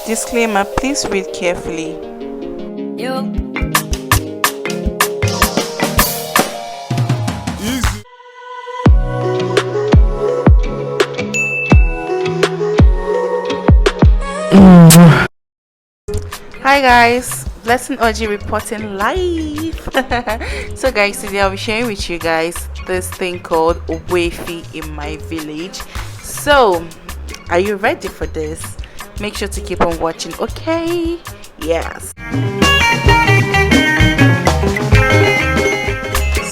Disclaimer, please read carefully. Yo. Hi guys, Blessing Oji reporting live. So guys, today I'll be sharing with you guys this thing called Ogbu-Efi in my village. So are you ready for this? Make sure to keep on watching, okay? Yes.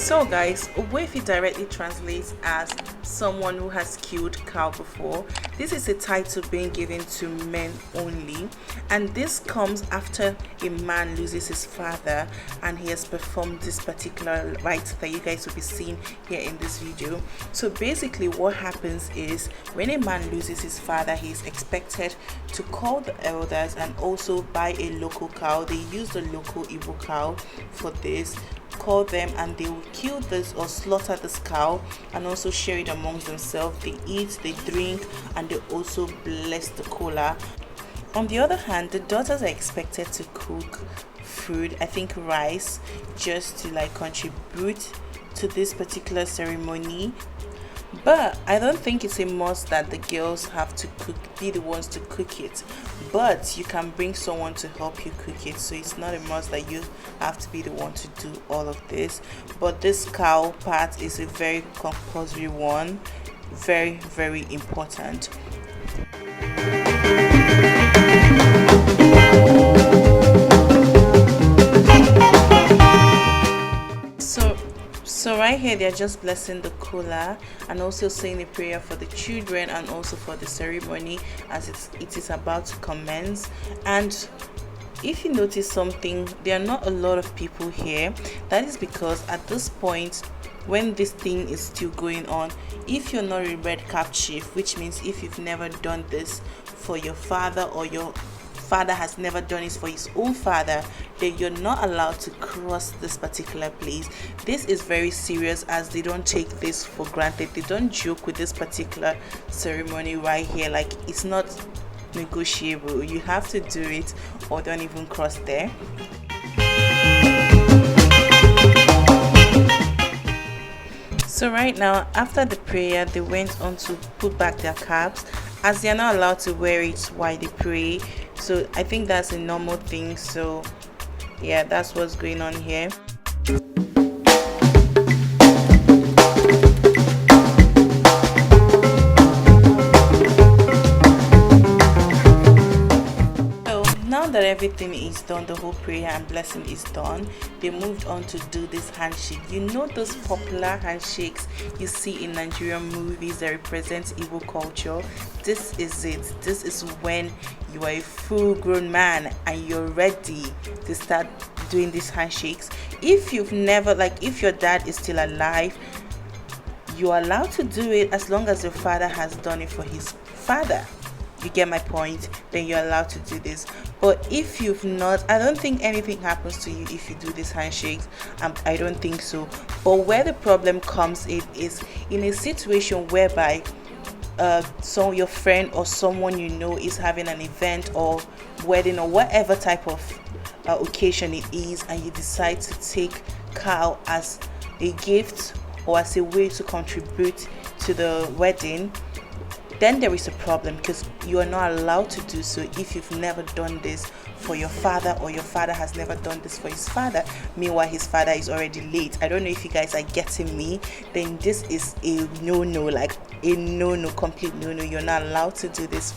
So guys, Ogbu-Efi directly translates as someone who has killed cow before. This is a title being given to men only, and this comes after a man loses his father and he has performed this particular rite that you guys will be seeing here in this video. So basically what happens is when a man loses his father, he is expected to call the elders and also buy a local cow. They use the local Igbo cow for this. Call them and they will kill this or slaughter this cow and also share it amongst themselves. They eat, they drink, and they also bless the kola. On the other hand, the daughters are expected to cook food, I think rice, just to like contribute to this particular ceremony. But I don't think it's a must that the girls have to be the ones to cook it, but you can bring someone to help you cook it, so it's not a must that you have to be the one to do all of this. But this cow part is a very compulsory one, very, very important. So right here they're just blessing the kola and also saying a prayer for the children and also for the ceremony as it is about to commence. And if you notice something, there are not a lot of people here. That is because at this point, when this thing is still going on, if you're not a red cap chief, which means if you've never done this for your father or your father has never done it for his own father, then you're not allowed to cross this particular place. This is very serious as they don't take this for granted. They don't joke with this particular ceremony right here. Like, it's not negotiable. You have to do it or don't even cross there. So right now, after the prayer, they went on to put back their caps as they are not allowed to wear it while they pray. So I think that's a normal thing. So yeah, that's what's going on here. Now that everything is done, the whole prayer and blessing is done, they moved on to do this handshake. You know those popular handshakes you see in Nigerian movies that represent Igbo culture? This is it. This is when you are a full grown man and you're ready to start doing these handshakes. If you've never, like if your dad is still alive, you're allowed to do it as long as your father has done it for his father. You get my point? Then you're allowed to do this. But if you've not, I don't think anything happens to you if you do these handshakes. I don't think so. But where the problem comes in is in a situation whereby so your friend or someone you know is having an event or wedding or whatever type of occasion it is, and you decide to take cow as a gift or as a way to contribute to the wedding, then there is a problem because you are not allowed to do so if you've never done this for your father or your father has never done this for his father. Meanwhile, his father is already late. I don't know if you guys are getting me. Then this is a no-no, like a no-no, complete no-no. You're not allowed to do this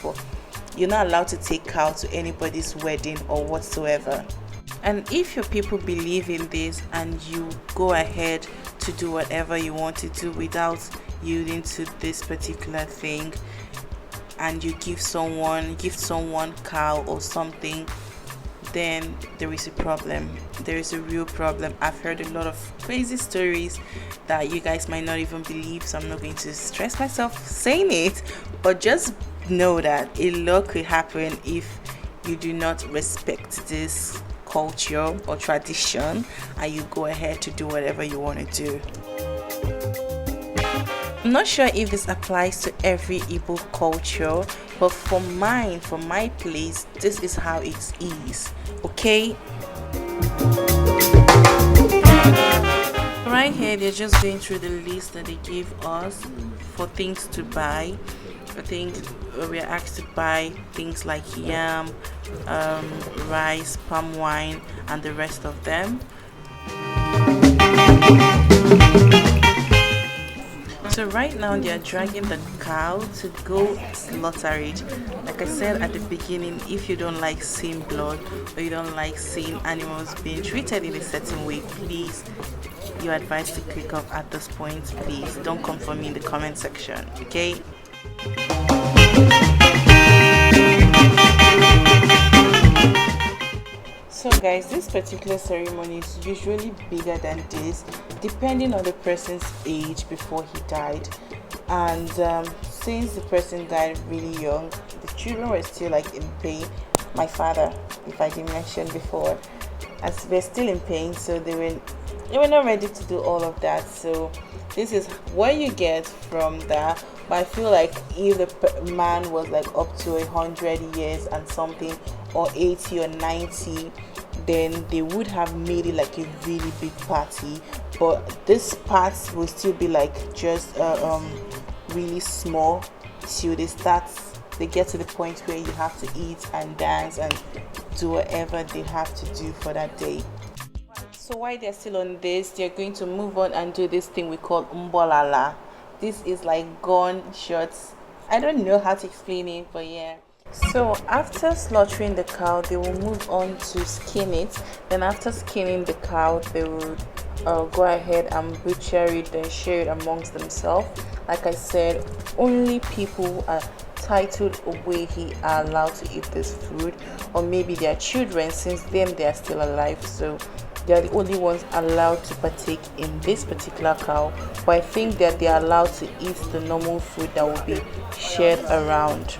you're not allowed to take cow to anybody's wedding or whatsoever. And if your people believe in this and you go ahead to do whatever you want to do without yielding to this particular thing, and you gift someone cow or something, then there is a problem. There is a real problem. I've heard a lot of crazy stories that you guys might not even believe, so I'm not going to stress myself saying it, but just know that a lot could happen if you do not respect this culture or tradition and you go ahead to do whatever you want to do. I'm not sure if this applies to every Igbo culture, but for mine, for my place, this is how it is. Okay. Right here, they're just going through the list that they give us for things to buy. I think we are asked to buy things like yam, rice, palm wine, and the rest of them. So right now they are dragging the cow to go slaughter it. Like I said at the beginning, if you don't like seeing blood or you don't like seeing animals being treated in a certain way, please, you're advised to click off at this point. Please don't come for me in the comment section, okay? So guys, this particular ceremony is usually bigger than this, depending on the person's age before he died. And since the person died really young, the children were still like in pain. My father, if I didn't mention before, as they're still in pain, so they were not ready to do all of that. So this is what you get from that. But I feel like if the man was like up to 100 years and something, or 80 or 90, then they would have made it like a really big party. But this part will still be like just really small till they get to the point where you have to eat and dance and do whatever they have to do for that day. So while they're still on this, they're going to move on and do this thing we call umbolala. This is like gunshots. I don't know how to explain it, but yeah. So after slaughtering the cow, they will move on to skin it. Then after skinning the cow, they will go ahead and butcher it, then share it amongst themselves. Like I said, only people who are titled Ogbu-Efi are allowed to eat this food, or maybe their children, since they are still alive. So they are the only ones allowed to partake in this particular cow. But I think that they are allowed to eat the normal food that will be shared around.